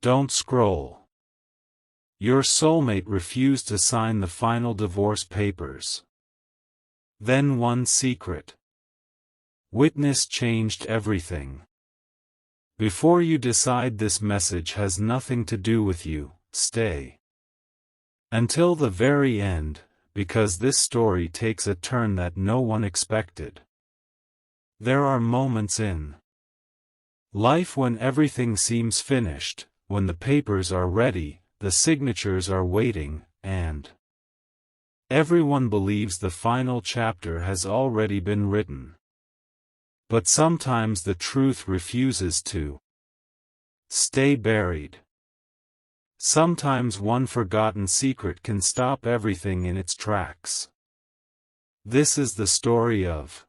Don't scroll. Your soulmate refused to sign the final divorce papers. Then one secret witness changed everything. Before you decide, this message has nothing to do with you. Stay until the very end, because this story takes a turn that no one expected. There are moments in life when everything seems finished, when the papers are ready, the signatures are waiting, and everyone believes the final chapter has already been written. But sometimes the truth refuses to stay buried. Sometimes one forgotten secret can stop everything in its tracks. This is the story of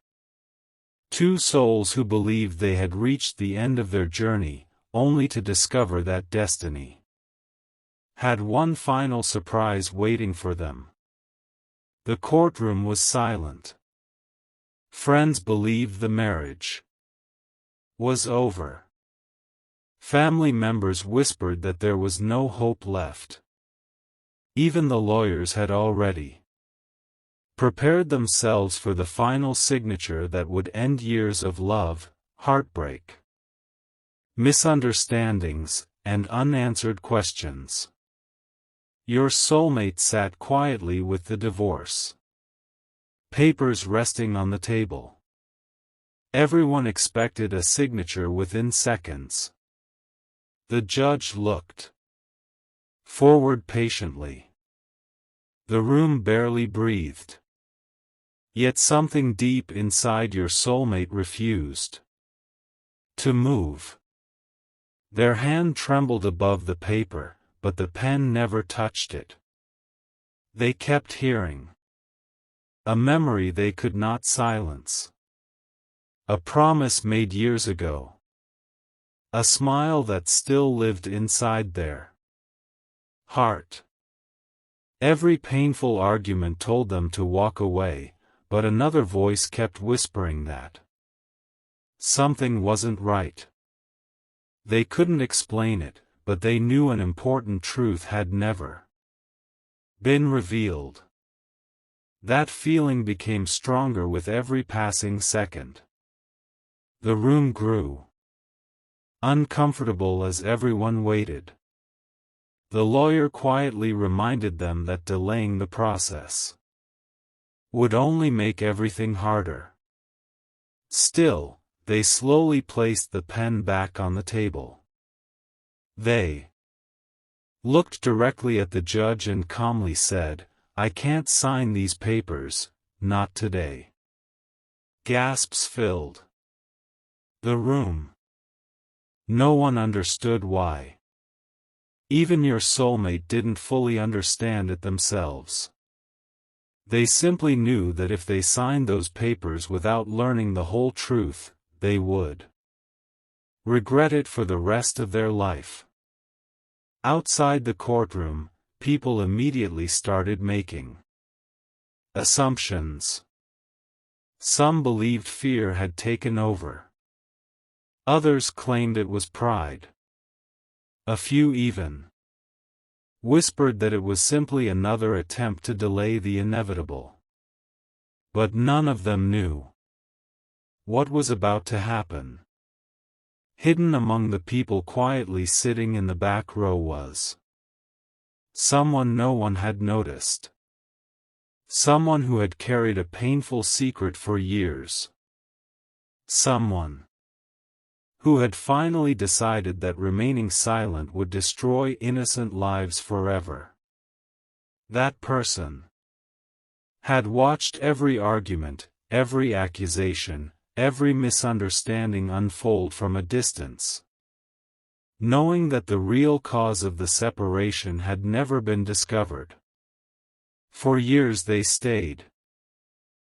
two souls who believed they had reached the end of their journey, only to discover that destiny had one final surprise waiting for them. The courtroom was silent. Friends believed the marriage was over. Family members whispered that there was no hope left. Even the lawyers had already prepared themselves for the final signature that would end years of love, heartbreak, misunderstandings, and unanswered questions. Your soulmate sat quietly with the divorce papers resting on the table. Everyone expected a signature within seconds. The judge looked forward patiently. The room barely breathed. Yet something deep inside your soulmate refused to move. Their hand trembled above the paper, but the pen never touched it. They kept hearing a memory they could not silence. A promise made years ago. A smile that still lived inside their heart. Every painful argument told them to walk away, but another voice kept whispering that something wasn't right. They couldn't explain it, but they knew an important truth had never been revealed. That feeling became stronger with every passing second. The room grew uncomfortable as everyone waited. The lawyer quietly reminded them that delaying the process would only make everything harder. Still, they slowly placed the pen back on the table. They looked directly at the judge and calmly said, "I can't sign these papers, not today." Gasps filled the room. No one understood why. Even your soulmate didn't fully understand it themselves. They simply knew that if they signed those papers without learning the whole truth, they would regret it for the rest of their life. Outside the courtroom, people immediately started making assumptions. Some believed fear had taken over. Others claimed it was pride. A few even whispered that it was simply another attempt to delay the inevitable. But none of them knew what was about to happen. Hidden among the people quietly sitting in the back row was someone no one had noticed. Someone who had carried a painful secret for years. Someone who had finally decided that remaining silent would destroy innocent lives forever. That person had watched every argument, every accusation, every misunderstanding unfold from a distance. Knowing that the real cause of the separation had never been discovered. For years they stayed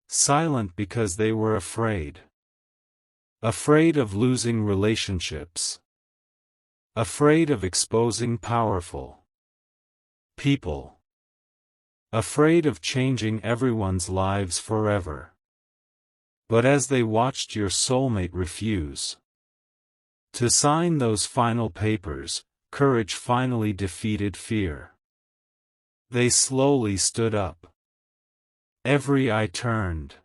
silent because they were afraid. Afraid of losing relationships. Afraid of exposing powerful people. Afraid of changing everyone's lives forever. But as they watched your soulmate refuse to sign those final papers, courage finally defeated fear. They slowly stood up. Every eye turned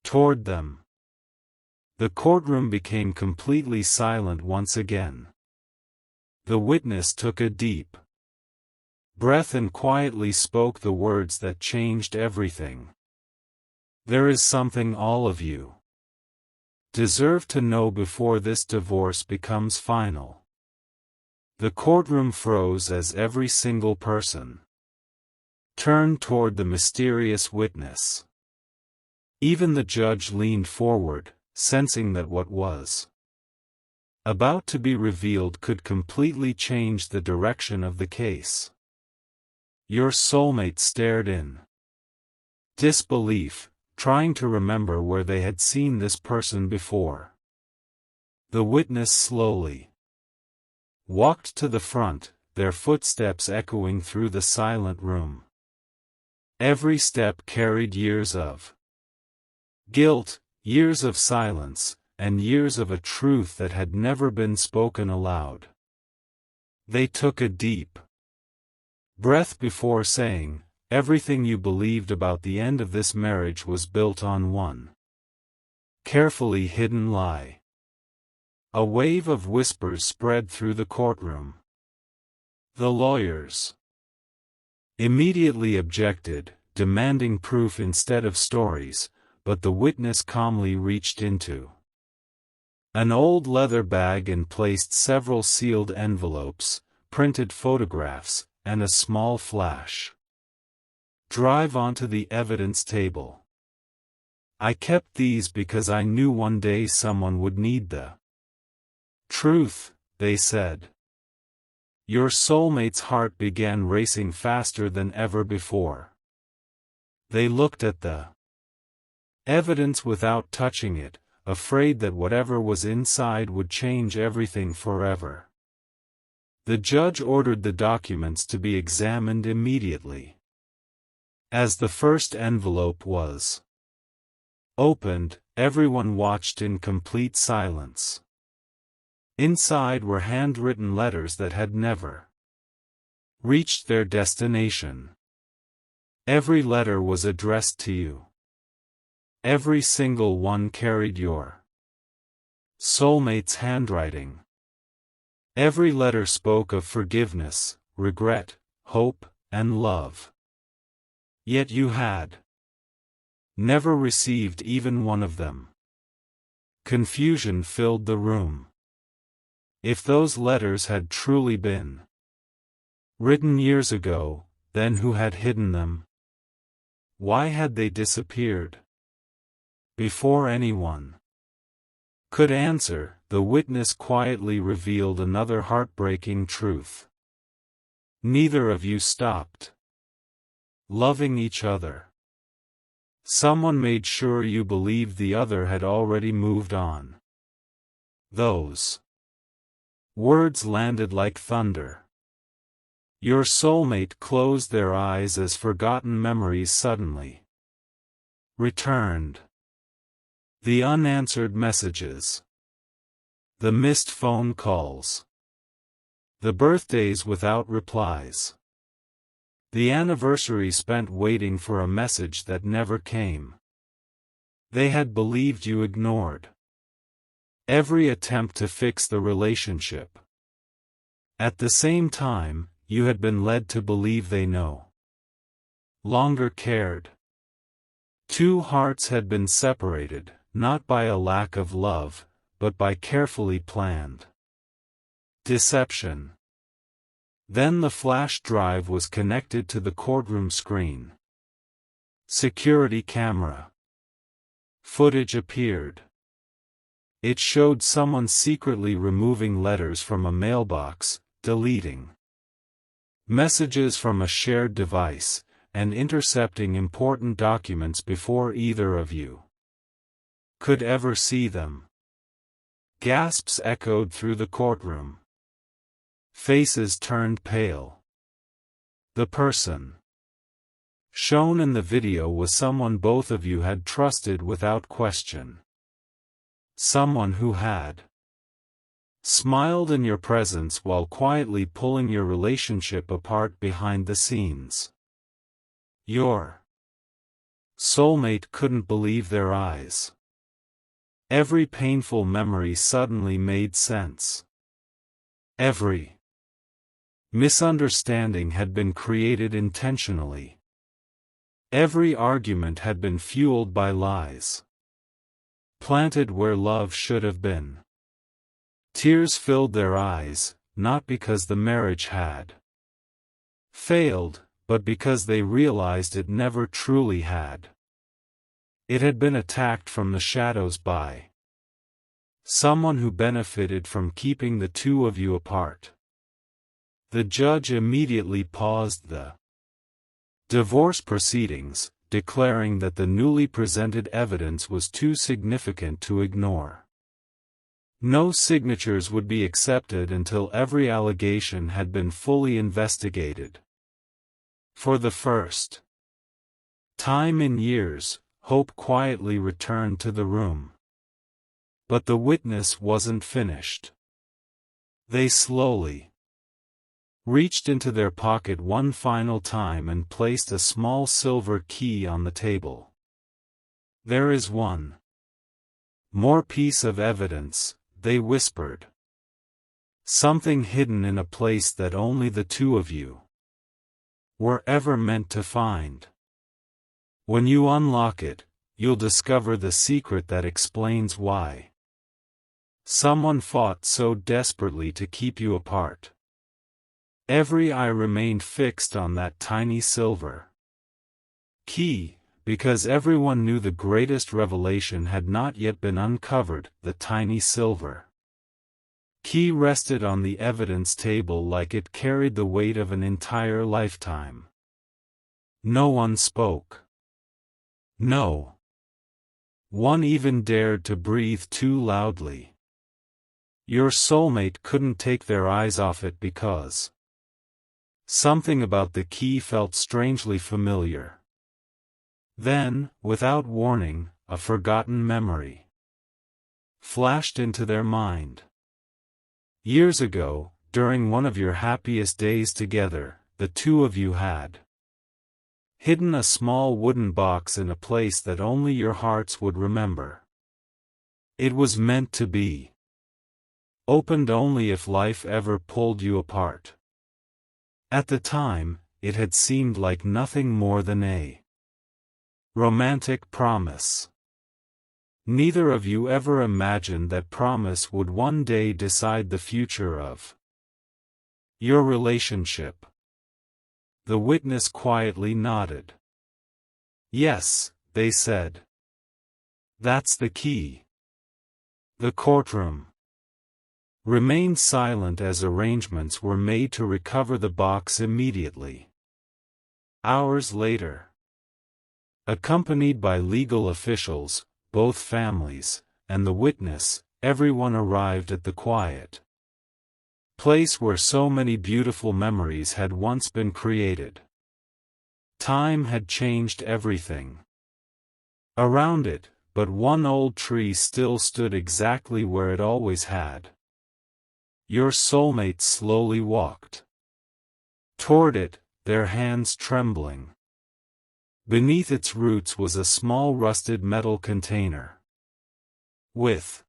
toward them. The courtroom became completely silent once again. The witness took a deep breath and quietly spoke the words that changed everything. "There is something all of you deserve to know before this divorce becomes final." The courtroom froze as every single person turned toward the mysterious witness. Even the judge leaned forward, sensing that what was about to be revealed could completely change the direction of the case. Your soulmate stared in disbelief, trying to remember where they had seen this person before. The witness slowly walked to the front, their footsteps echoing through the silent room. Every step carried years of guilt, years of silence, and years of a truth that had never been spoken aloud. They took a deep breath before saying, "Everything you believed about the end of this marriage was built on one carefully hidden lie." A wave of whispers spread through the courtroom. The lawyers immediately objected, demanding proof instead of stories, but the witness calmly reached into an old leather bag and placed several sealed envelopes, printed photographs, and a small flash drive onto the evidence table. "I kept these because I knew one day someone would need the truth," they said. Your soulmate's heart began racing faster than ever before. They looked at the evidence without touching it, afraid that whatever was inside would change everything forever. The judge ordered the documents to be examined immediately. As the first envelope was opened, everyone watched in complete silence. Inside were handwritten letters that had never reached their destination. Every letter was addressed to you. Every single one carried your soulmate's handwriting. Every letter spoke of forgiveness, regret, hope, and love. Yet you had never received even one of them. Confusion filled the room. If those letters had truly been written years ago, then who had hidden them? Why had they disappeared? Before anyone could answer, the witness quietly revealed another heartbreaking truth. Neither of you stopped loving each other. Someone made sure you believed the other had already moved on. Those words landed like thunder. Your soulmate closed their eyes as forgotten memories suddenly returned. The unanswered messages. The missed phone calls. The birthdays without replies. The anniversary spent waiting for a message that never came. They had believed you ignored every attempt to fix the relationship. At the same time, you had been led to believe they no longer cared. Two hearts had been separated, not by a lack of love, but by carefully planned deception. Then the flash drive was connected to the courtroom screen. Security camera footage appeared. It showed someone secretly removing letters from a mailbox, deleting messages from a shared device, and intercepting important documents before either of you could ever see them. Gasps echoed through the courtroom. Faces turned pale. The person shown in the video was someone both of you had trusted without question. Someone who had smiled in your presence while quietly pulling your relationship apart behind the scenes. Your soulmate couldn't believe their eyes. Every painful memory suddenly made sense. Every misunderstanding had been created intentionally. Every argument had been fueled by lies, planted where love should have been. Tears filled their eyes, not because the marriage had failed, but because they realized it never truly had. It had been attacked from the shadows by someone who benefited from keeping the two of you apart. The judge immediately paused the divorce proceedings, declaring that the newly presented evidence was too significant to ignore. No signatures would be accepted until every allegation had been fully investigated. For the first time in years, hope quietly returned to the room. But the witness wasn't finished. They slowly reached into their pocket one final time and placed a small silver key on the table. "There is one more piece of evidence," they whispered. "Something hidden in a place that only the two of you were ever meant to find. When you unlock it, you'll discover the secret that explains why someone fought so desperately to keep you apart." Every eye remained fixed on that tiny silver key, because everyone knew the greatest revelation had not yet been uncovered. The tiny silver key rested on the evidence table like it carried the weight of an entire lifetime. No one spoke. No one even dared to breathe too loudly. Your soulmate couldn't take their eyes off it because something about the key felt strangely familiar. Then, without warning, a forgotten memory flashed into their mind. Years ago, during one of your happiest days together, the two of you had hidden a small wooden box in a place that only your hearts would remember. It was meant to be opened only if life ever pulled you apart. At the time, it had seemed like nothing more than a romantic promise. Neither of you ever imagined that promise would one day decide the future of your relationship. The witness quietly nodded. "Yes," they said. "That's the key." The courtroom remained silent as arrangements were made to recover the box immediately. Hours later, accompanied by legal officials, both families, and the witness, everyone arrived at the quiet place where so many beautiful memories had once been created. Time had changed everything around it, but one old tree still stood exactly where it always had. Your soulmate slowly walked toward it, their hands trembling. Beneath its roots was a small rusted metal container. With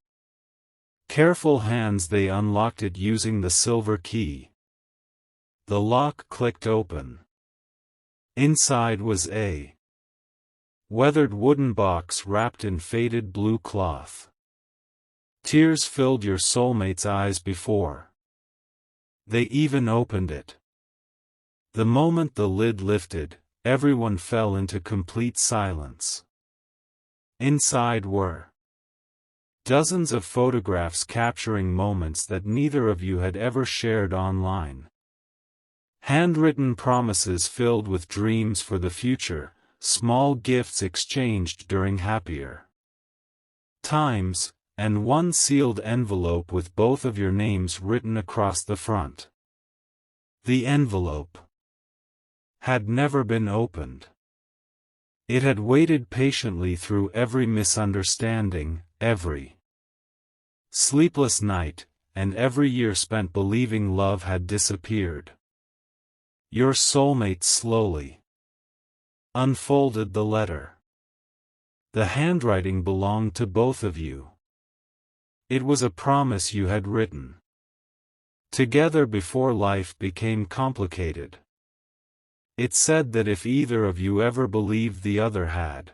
careful hands they unlocked it using the silver key. The lock clicked open. Inside was a weathered wooden box wrapped in faded blue cloth. Tears filled your soulmate's eyes before they even opened it. The moment the lid lifted, everyone fell into complete silence. Inside were dozens of photographs capturing moments that neither of you had ever shared online. Handwritten promises filled with dreams for the future, small gifts exchanged during happier times, and one sealed envelope with both of your names written across the front. The envelope had never been opened. It had waited patiently through every misunderstanding, every sleepless night, and every year spent believing love had disappeared. Your soulmate slowly unfolded the letter. The handwriting belonged to both of you. It was a promise you had written together before life became complicated. It said that if either of you ever believed the other had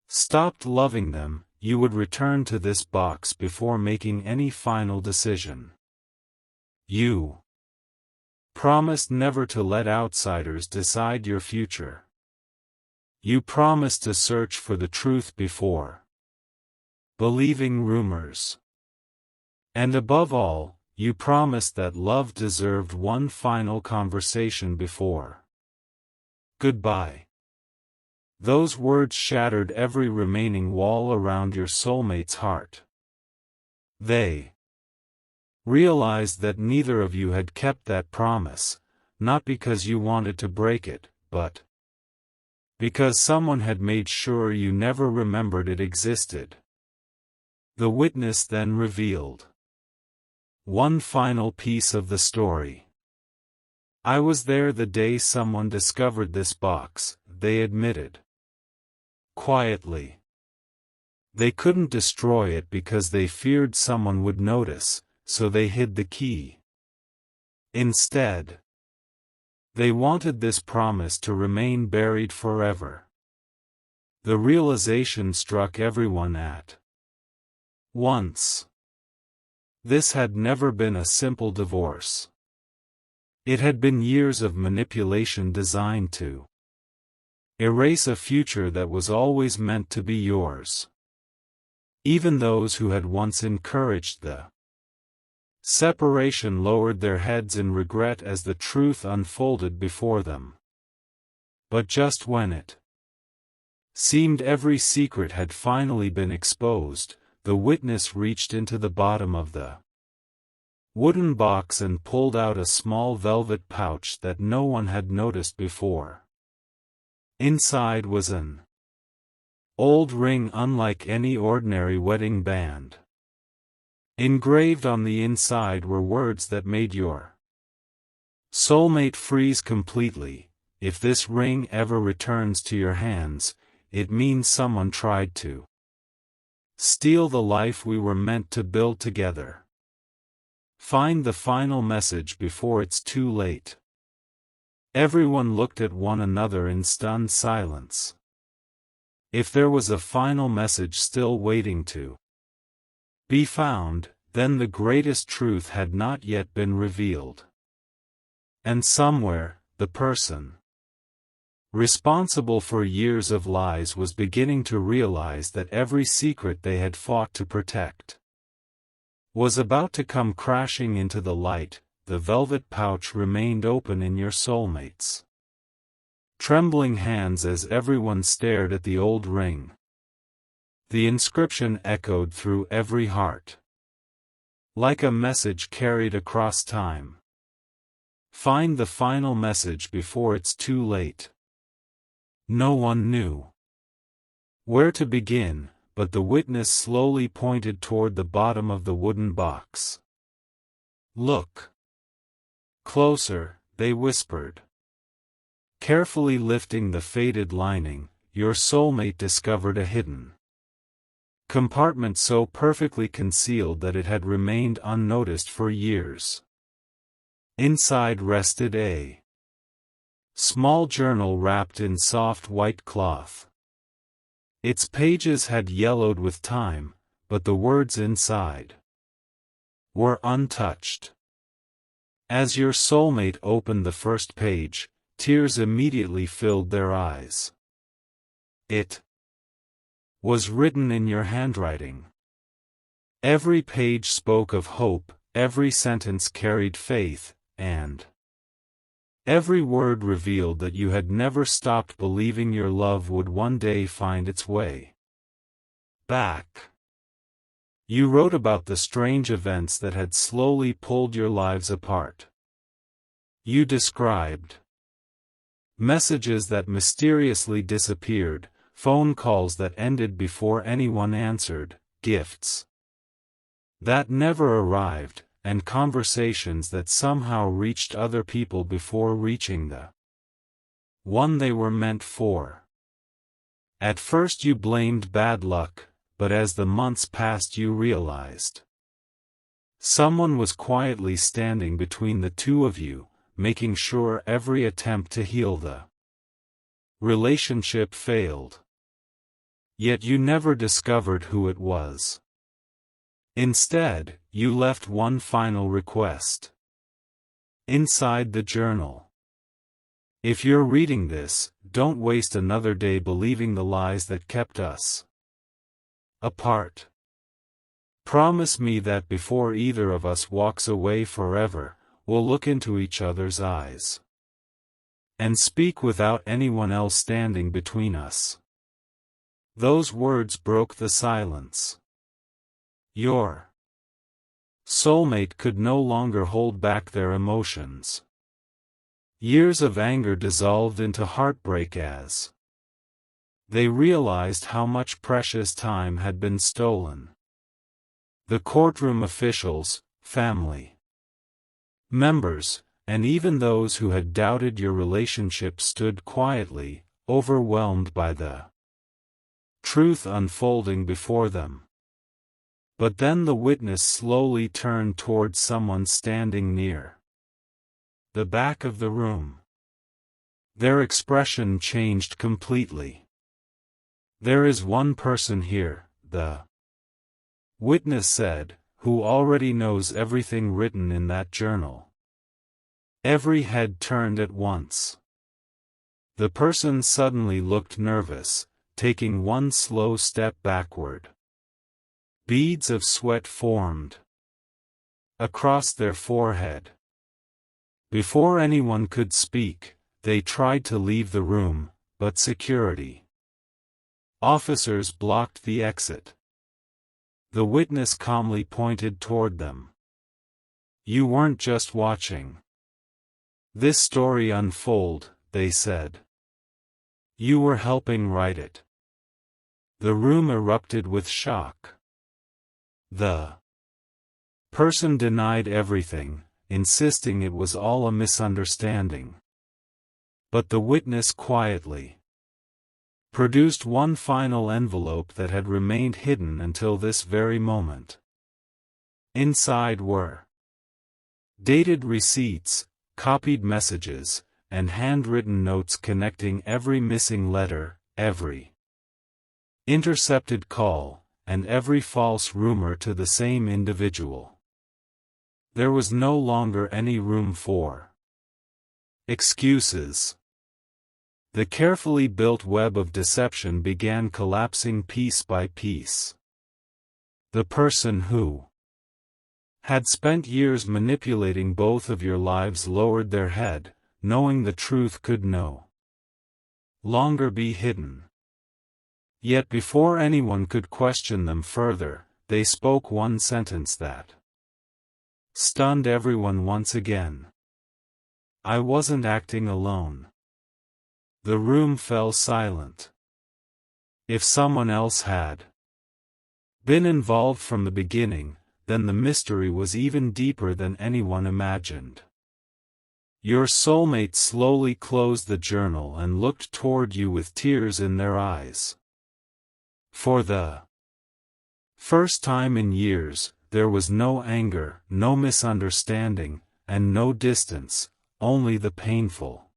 stopped loving them, you would return to this box before making any final decision. You promised never to let outsiders decide your future. You promised to search for the truth before believing rumors. And above all, you promised that love deserved one final conversation before goodbye. Those words shattered every remaining wall around your soulmate's heart. They realized that neither of you had kept that promise, not because you wanted to break it, but because someone had made sure you never remembered it existed. The witness then revealed one final piece of the story. I was there the day someone discovered this box, they admitted quietly. They couldn't destroy it because they feared someone would notice, so they hid the key. Instead, they wanted this promise to remain buried forever. The realization struck everyone at once. This had never been a simple divorce. It had been years of manipulation designed to erase a future that was always meant to be yours. Even those who had once encouraged the separation lowered their heads in regret as the truth unfolded before them. But just when it seemed every secret had finally been exposed, the witness reached into the bottom of the wooden box and pulled out a small velvet pouch that no one had noticed before. Inside was an old ring unlike any ordinary wedding band. Engraved on the inside were words that made your soulmate freeze completely. If this ring ever returns to your hands, it means someone tried to steal the life we were meant to build together. Find the final message before it's too late. Everyone looked at one another in stunned silence. If there was a final message still waiting to be found, then the greatest truth had not yet been revealed. And somewhere, the person responsible for years of lies was beginning to realize that every secret they had fought to protect was about to come crashing into the light. The velvet pouch remained open in your soulmate's trembling hands as everyone stared at the old ring. The inscription echoed through every heart, like a message carried across time. Find the final message before it's too late. No one knew where to begin, but the witness slowly pointed toward the bottom of the wooden box. Look closer, they whispered. Carefully lifting the faded lining, your soulmate discovered a hidden compartment so perfectly concealed that it had remained unnoticed for years. Inside rested a small journal wrapped in soft white cloth. Its pages had yellowed with time, but the words inside were untouched. As your soulmate opened the first page, tears immediately filled their eyes. It was written in your handwriting. Every page spoke of hope, every sentence carried faith, and every word revealed that you had never stopped believing your love would one day find its way back. You wrote about the strange events that had slowly pulled your lives apart. You described messages that mysteriously disappeared, phone calls that ended before anyone answered, gifts that never arrived, and conversations that somehow reached other people before reaching the one they were meant for. At first you blamed bad luck, but as the months passed you realized someone was quietly standing between the two of you, making sure every attempt to heal the relationship failed. Yet you never discovered who it was. Instead, you left one final request inside the journal. If you're reading this, don't waste another day believing the lies that kept us apart. Promise me that before either of us walks away forever, we'll look into each other's eyes and speak without anyone else standing between us. Those words broke the silence. Your soulmate could no longer hold back their emotions. Years of anger dissolved into heartbreak as they realized how much precious time had been stolen. The courtroom officials, family members, and even those who had doubted your relationship stood quietly, overwhelmed by the truth unfolding before them. But then the witness slowly turned towards someone standing near the back of the room. Their expression changed completely. "There is one person here," the witness said, "who already knows everything written in that journal." Every head turned at once. The person suddenly looked nervous, taking one slow step backward. Beads of sweat formed across their forehead. Before anyone could speak, they tried to leave the room, but security officers blocked the exit. The witness calmly pointed toward them. "You weren't just watching this story unfold," they said. "You were helping write it." The room erupted with shock. The person denied everything, insisting it was all a misunderstanding. But the witness quietly produced one final envelope that had remained hidden until this very moment. Inside were dated receipts, copied messages, and handwritten notes connecting every missing letter, every intercepted call, and every false rumor to the same individual. There was no longer any room for excuses. The carefully built web of deception began collapsing piece by piece. The person who had spent years manipulating both of your lives lowered their head, knowing the truth could no longer be hidden. Yet before anyone could question them further, they spoke one sentence that stunned everyone once again. "I wasn't acting alone." The room fell silent. If someone else had been involved from the beginning, then the mystery was even deeper than anyone imagined. Your soulmate slowly closed the journal and looked toward you with tears in their eyes. For the first time in years, there was no anger, no misunderstanding, and no distance, only the painful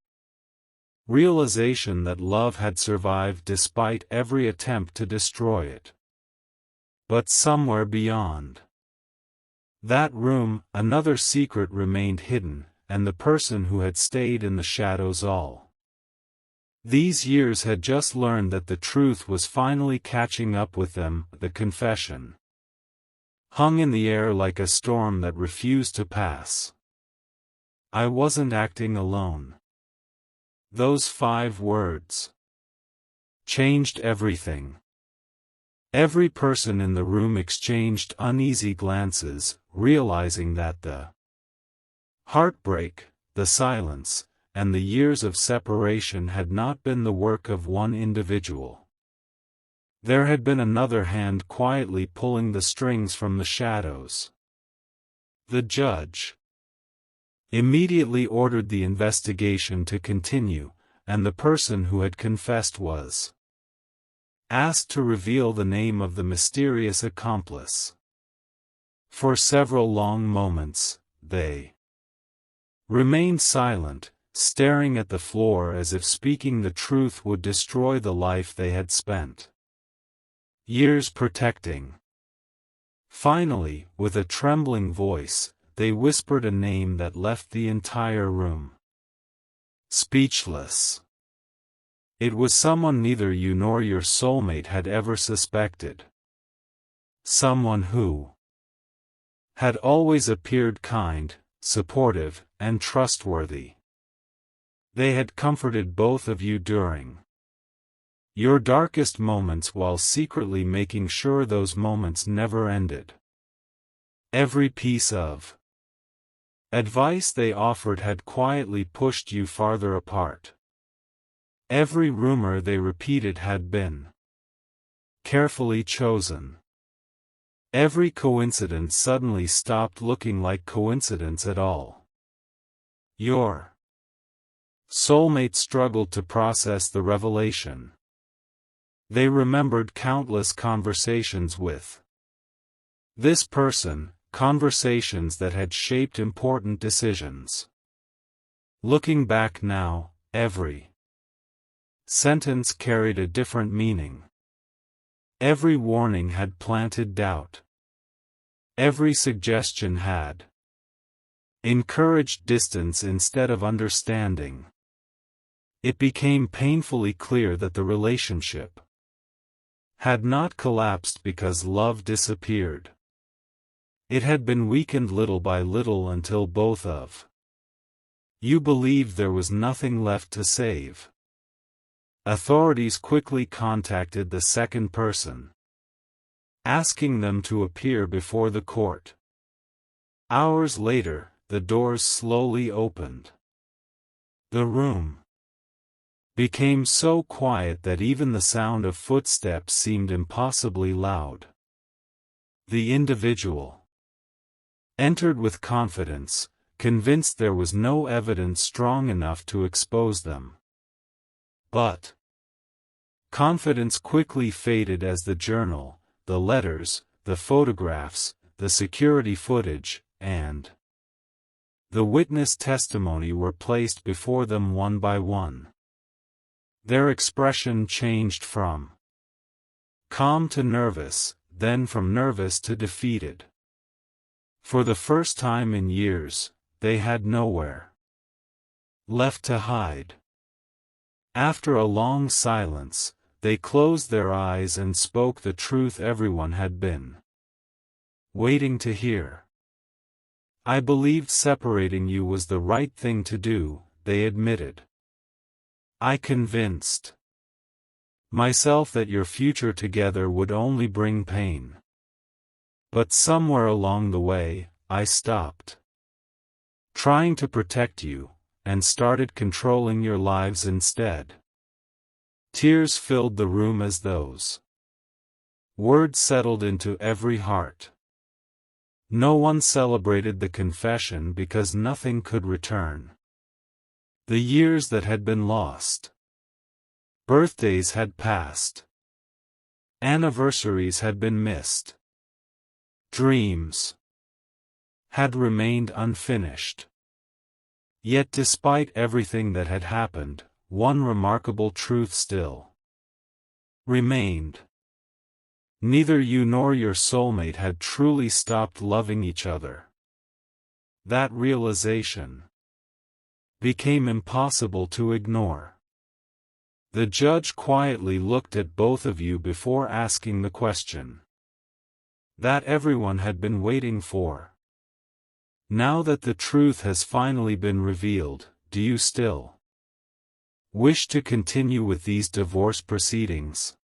realization that love had survived despite every attempt to destroy it. But somewhere beyond that room, another secret remained hidden, and the person who had stayed in the shadows all these years had just learned that the truth was finally catching up with them. The confession hung in the air like a storm that refused to pass. "I wasn't acting alone." Those 5 words changed everything. Every person in the room exchanged uneasy glances, realizing that the heartbreak, the silence, and the years of separation had not been the work of one individual. There had been another hand quietly pulling the strings from the shadows. The judge immediately ordered the investigation to continue, and the person who had confessed was asked to reveal the name of the mysterious accomplice. For several long moments, they remained silent, staring at the floor as if speaking the truth would destroy the life they had spent years protecting. Finally, with a trembling voice, they whispered a name that left the entire room speechless. It was someone neither you nor your soulmate had ever suspected. Someone who had always appeared kind, supportive, and trustworthy. They had comforted both of you during your darkest moments while secretly making sure those moments never ended. Every piece of advice they offered had quietly pushed you farther apart. Every rumor they repeated had been carefully chosen. Every coincidence suddenly stopped looking like coincidence at all. Your soulmate struggled to process the revelation. They remembered countless conversations with this person, conversations that had shaped important decisions. Looking back now, every sentence carried a different meaning. Every warning had planted doubt. Every suggestion had encouraged distance instead of understanding. It became painfully clear that the relationship had not collapsed because love disappeared. It had been weakened little by little until both of you believed there was nothing left to save. Authorities quickly contacted the second person, asking them to appear before the court. Hours later, the doors slowly opened. The room became so quiet that even the sound of footsteps seemed impossibly loud. The individual entered with confidence, convinced there was no evidence strong enough to expose them. But confidence quickly faded as the journal, the letters, the photographs, the security footage, and the witness testimony were placed before them one by one. Their expression changed from calm to nervous, then from nervous to defeated. For the first time in years, they had nowhere left to hide. After a long silence, they closed their eyes and spoke the truth everyone had been waiting to hear. "I believed separating you was the right thing to do," they admitted. "I convinced myself that your future together would only bring pain. But somewhere along the way, I stopped trying to protect you, and started controlling your lives instead." Tears filled the room as those words settled into every heart. No one celebrated the confession because nothing could return. The years that had been lost. Birthdays had passed. Anniversaries had been missed. Dreams had remained unfinished. Yet despite everything that had happened, one remarkable truth still remained. Neither you nor your soulmate had truly stopped loving each other. That realization became impossible to ignore. The judge quietly looked at both of you before asking the question that everyone had been waiting for. "Now that the truth has finally been revealed, do you still wish to continue with these divorce proceedings?"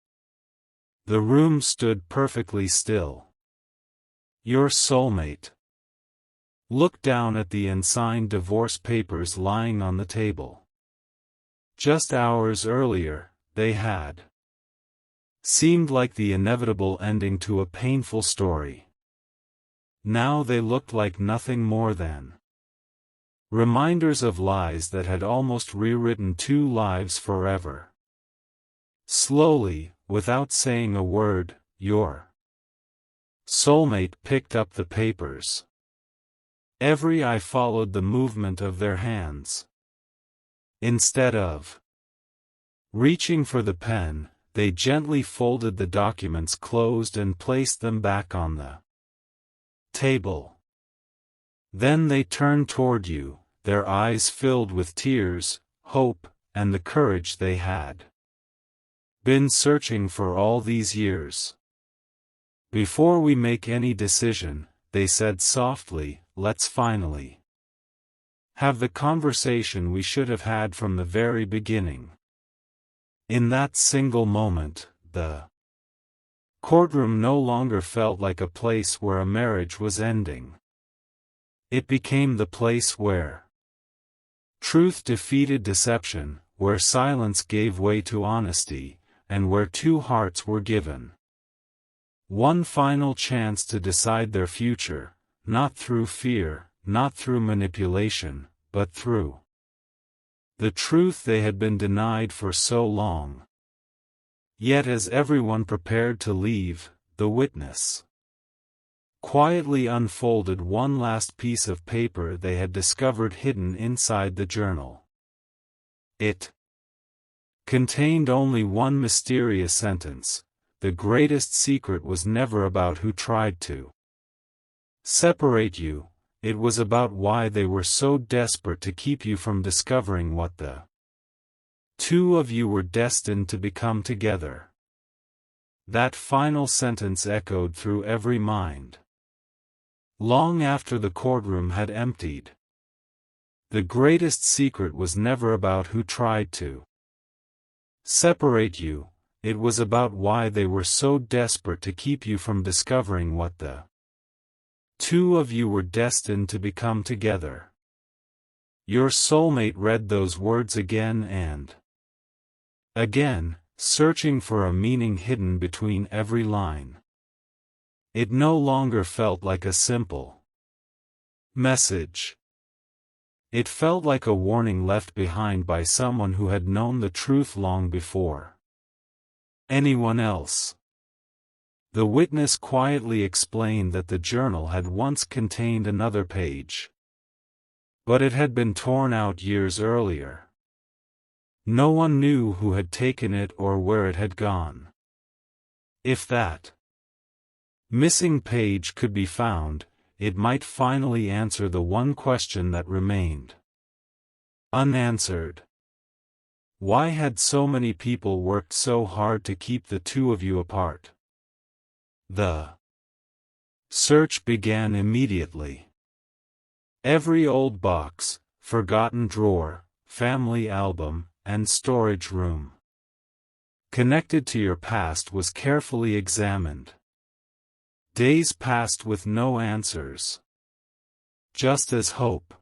The room stood perfectly still. Your soulmate looked down at the unsigned divorce papers lying on the table. Just hours earlier, they had seemed like the inevitable ending to a painful story. Now they looked like nothing more than reminders of lies that had almost rewritten two lives forever. Slowly, without saying a word, your soulmate picked up the papers. Every eye followed the movement of their hands. Instead of reaching for the pen, they gently folded the documents closed and placed them back on the table. Then they turned toward you, their eyes filled with tears, hope, and the courage they had been searching for all these years. Before we make any decision, they said softly, let's finally have the conversation we should have had from the very beginning. In that single moment, the courtroom no longer felt like a place where a marriage was ending. It became the place where truth defeated deception, where silence gave way to honesty, and where two hearts were given one final chance to decide their future, not through fear, not through manipulation, but through the truth they had been denied for so long. Yet as everyone prepared to leave, the witness quietly unfolded one last piece of paper they had discovered hidden inside the journal. It contained only one mysterious sentence: the greatest secret was never about who tried to separate you, it was about why they were so desperate to keep you from discovering what the two of you were destined to become together. That final sentence echoed through every mind long after the courtroom had emptied. The greatest secret was never about who tried to separate you, it was about why they were so desperate to keep you from discovering what the two of you were destined to become together. Your soulmate read those words again and again, searching for a meaning hidden between every line. It no longer felt like a simple message. It felt like a warning left behind by someone who had known the truth long before anyone else. The witness quietly explained that the journal had once contained another page, but it had been torn out years earlier. No one knew who had taken it or where it had gone. If that missing page could be found, it might finally answer the one question that remained unanswered. Why had so many people worked so hard to keep the two of you apart? The search began immediately. Every old box, forgotten drawer, family album, and storage room connected to your past was carefully examined. Days passed with no answers. Just as hope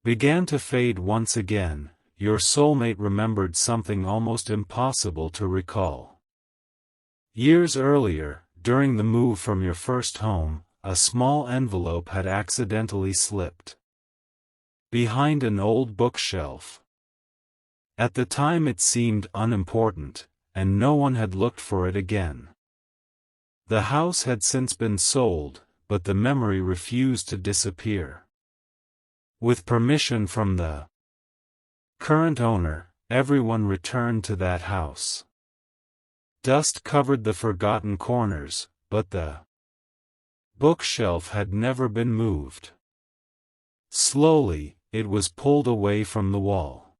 began to fade once again, your soulmate remembered something almost impossible to recall. Years earlier, during the move from your first home, a small envelope had accidentally slipped behind an old bookshelf. At the time it seemed unimportant, and no one had looked for it again. The house had since been sold, but the memory refused to disappear. With permission from the current owner, everyone returned to that house. Dust covered the forgotten corners, but the bookshelf had never been moved. Slowly, it was pulled away from the wall.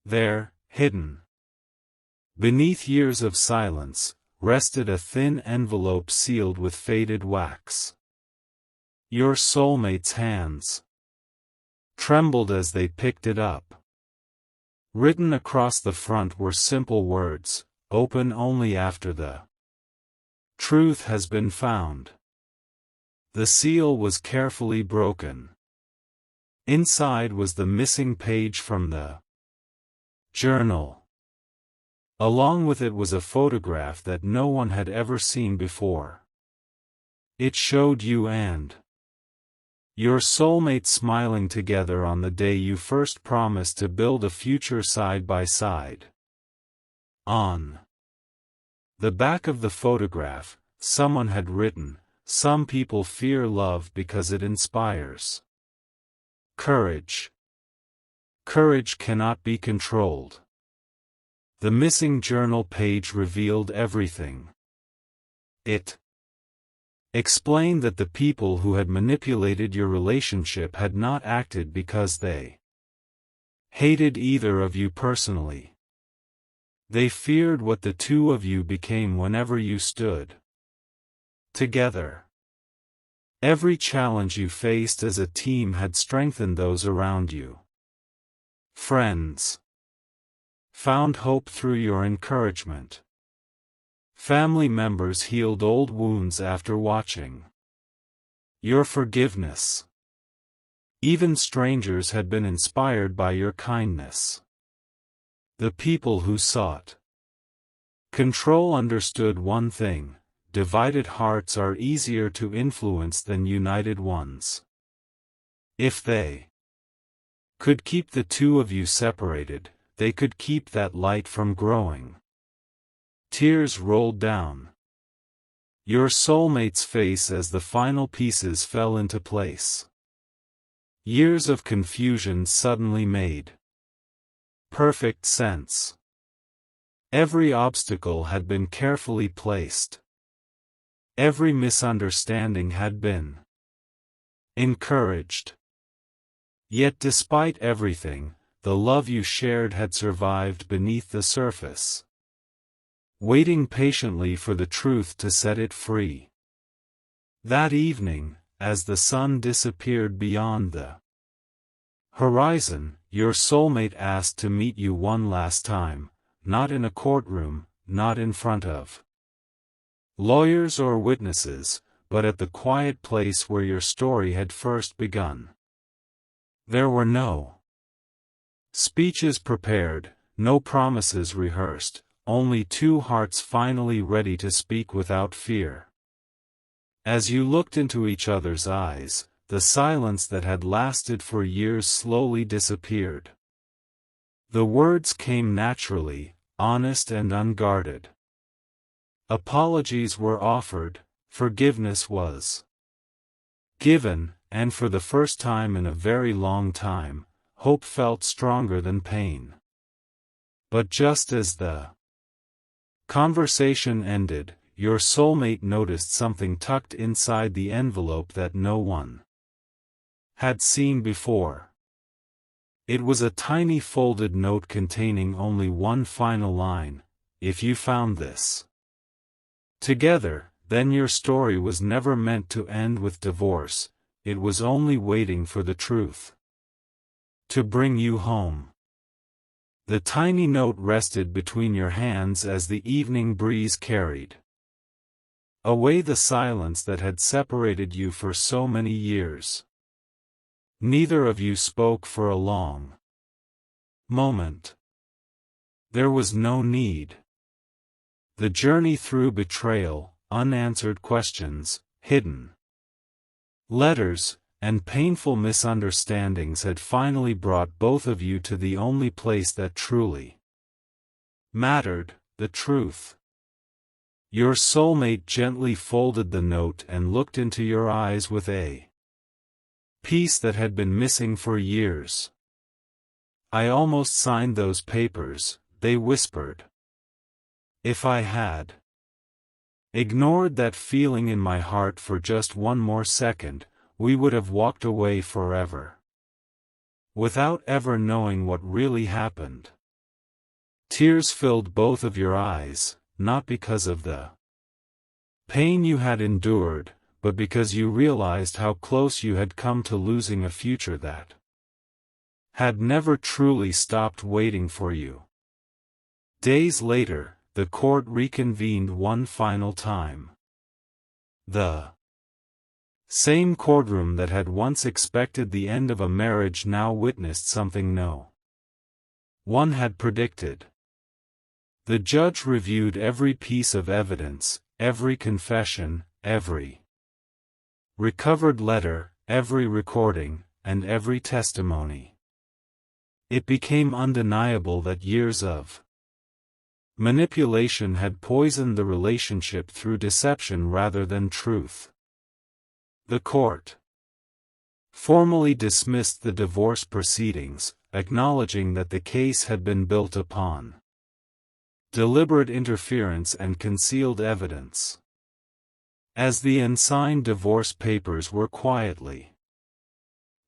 There, hidden beneath years of silence, rested a thin envelope sealed with faded wax. Your soulmate's hands trembled as they picked it up. Written across the front were simple words: open only after the truth has been found. The seal was carefully broken. Inside was the missing page from the journal. Along with it was a photograph that no one had ever seen before. It showed you and your soulmate smiling together on the day you first promised to build a future side by side. On the back of the photograph, someone had written, "Some people fear love because it inspires courage. Courage cannot be controlled." The missing journal page revealed everything. It explained that the people who had manipulated your relationship had not acted because they hated either of you personally. They feared what the two of you became whenever you stood together. Every challenge you faced as a team had strengthened those around you. Friends found hope through your encouragement. Family members healed old wounds after watching your forgiveness. Even strangers had been inspired by your kindness. The people who sought control understood one thing: divided hearts are easier to influence than united ones. If they could keep the two of you separated, they could keep that light from growing. Tears rolled down your soulmate's face as the final pieces fell into place. Years of confusion suddenly made perfect sense. Every obstacle had been carefully placed. Every misunderstanding had been encouraged. Yet despite everything, the love you shared had survived beneath the surface, waiting patiently for the truth to set it free. That evening, as the sun disappeared beyond the horizon, your soulmate asked to meet you one last time, not in a courtroom, not in front of lawyers or witnesses, but at the quiet place where your story had first begun. There were no speeches prepared, no promises rehearsed, only two hearts finally ready to speak without fear. As you looked into each other's eyes, the silence that had lasted for years slowly disappeared. The words came naturally, honest and unguarded. Apologies were offered, forgiveness was given, and for the first time in a very long time, hope felt stronger than pain. But just as the conversation ended, your soulmate noticed something tucked inside the envelope that no one had seen before. It was a tiny folded note containing only one final line: "If you found this together, then your story was never meant to end with divorce, it was only waiting for the truth to bring you home." The tiny note rested between your hands as the evening breeze carried away the silence that had separated you for so many years. Neither of you spoke for a long moment. There was no need. The journey through betrayal, unanswered questions, hidden letters, and painful misunderstandings had finally brought both of you to the only place that truly mattered: the truth. Your soulmate gently folded the note and looked into your eyes with a peace that had been missing for years. "I almost signed those papers," they whispered. "If I had ignored that feeling in my heart for just one more second, we would have walked away forever, without ever knowing what really happened." Tears filled both of your eyes, not because of the pain you had endured, but because you realized how close you had come to losing a future that had never truly stopped waiting for you. Days later, the court reconvened one final time. The same courtroom that had once expected the end of a marriage now witnessed something no one had predicted. The judge reviewed every piece of evidence, every confession, every recovered letter, every recording, and every testimony. It became undeniable that years of manipulation had poisoned the relationship through deception rather than truth. The court formally dismissed the divorce proceedings, acknowledging that the case had been built upon deliberate interference and concealed evidence. As the unsigned divorce papers were quietly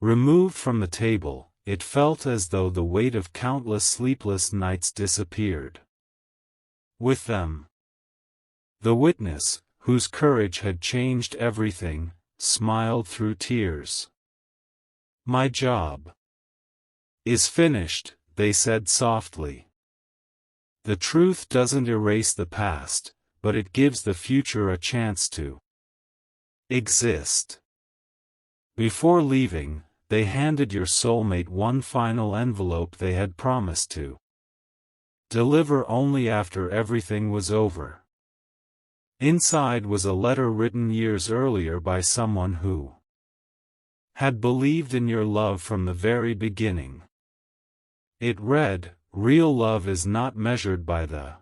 removed from the table, it felt as though the weight of countless sleepless nights disappeared. With them, the witness, whose courage had changed everything, smiled through tears. "My job is finished," they said softly. "The truth doesn't erase the past, but it gives the future a chance to exist." Before leaving, they handed your soulmate one final envelope they had promised to deliver only after everything was over. Inside was a letter written years earlier by someone who had believed in your love from the very beginning. It read, "Real love is not measured by the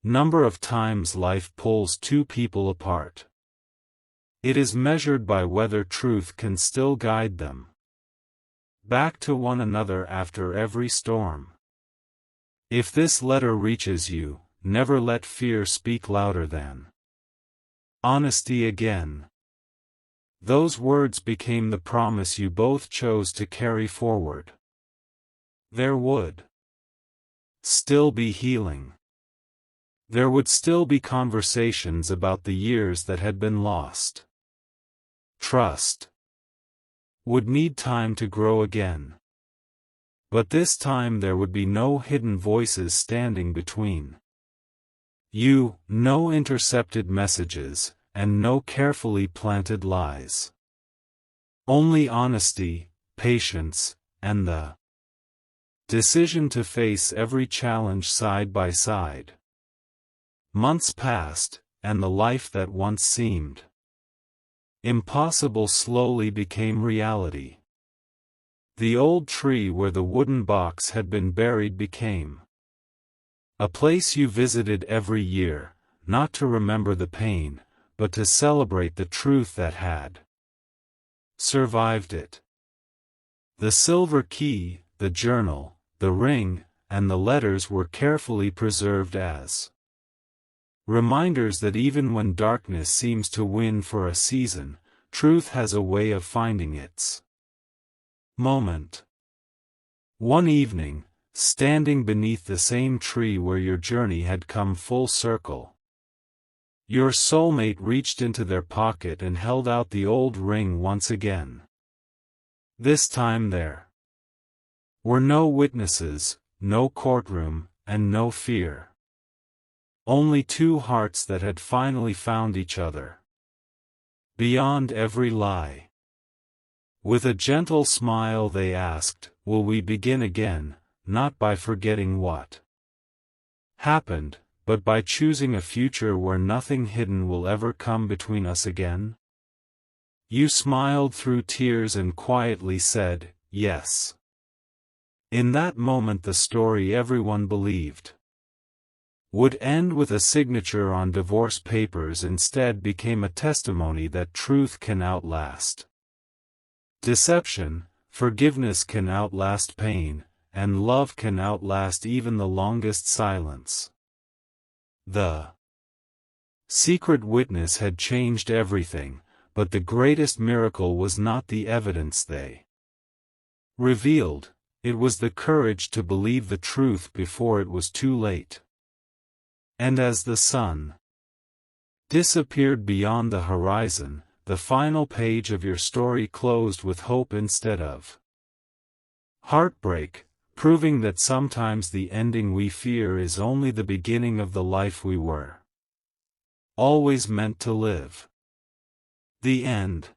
number of times life pulls two people apart. It is measured by whether truth can still guide them back to one another after every storm." If this letter reaches you, never let fear speak louder than honesty again. Those words became the promise you both chose to carry forward. There would still be healing. There would still be conversations about the years that had been lost. Trust would need time to grow again. But this time there would be no hidden voices standing between you, no intercepted messages, and no carefully planted lies. Only honesty, patience, and the decision to face every challenge side by side. Months passed, and the life that once seemed impossible slowly became reality. The old tree where the wooden box had been buried became a place you visited every year, not to remember the pain, but to celebrate the truth that had survived it. The silver key, the journal, the ring, and the letters were carefully preserved as reminders that even when darkness seems to win for a season, truth has a way of finding its moment. One evening, standing beneath the same tree where your journey had come full circle, your soulmate reached into their pocket and held out the old ring once again. This time there were no witnesses, no courtroom, and no fear. Only two hearts that had finally found each other. Beyond every lie. With a gentle smile they asked, "Will we begin again, not by forgetting what happened, but by choosing a future where nothing hidden will ever come between us again?" You smiled through tears and quietly said, "Yes." In that moment the story everyone believed would end with a signature on divorce papers instead became a testimony that truth can outlast deception, forgiveness can outlast pain, and love can outlast even the longest silence. The secret witness had changed everything, but the greatest miracle was not the evidence they revealed, it was the courage to believe the truth before it was too late. And as the sun disappeared beyond the horizon, the final page of your story closed with hope instead of heartbreak, proving that sometimes the ending we fear is only the beginning of the life we were always meant to live. The end.